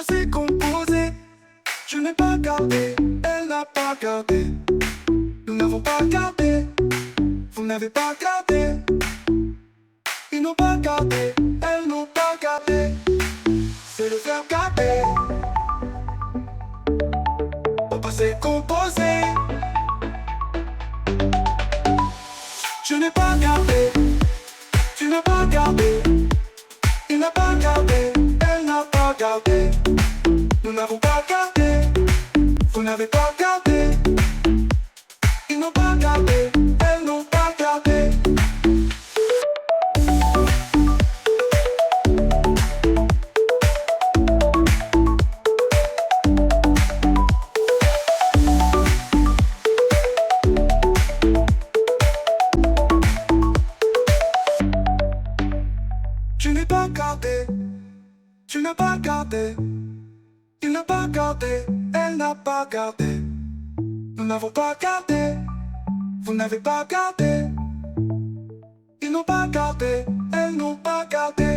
Passé, composé. Je n'ai pas gardé, elle n'a pas gardé. Nous n'avons pas gardé, vous n'avez pas gardé. Ils n'ont pas gardé, elles n'ont pas gardé. C'est le verbe garder. Au passé composé. Je n'ai pas gardé, tu n'as pas gardé. Il n'a pas gardé, elle n'a pas gardé. Nous n'avons pas gardé, vous n'avez pas gardé. Ils n'ont pas gardé, elles n'ont pas gardé. Tu n'es pas gardé, tu n'as pas gardé. Il n'a pas gardé, elle n'a pas gardé. Nous n'avons pas gardé, vous n'avez pas gardé. Ils n'ont pas gardé, elles n'ont pas gardé.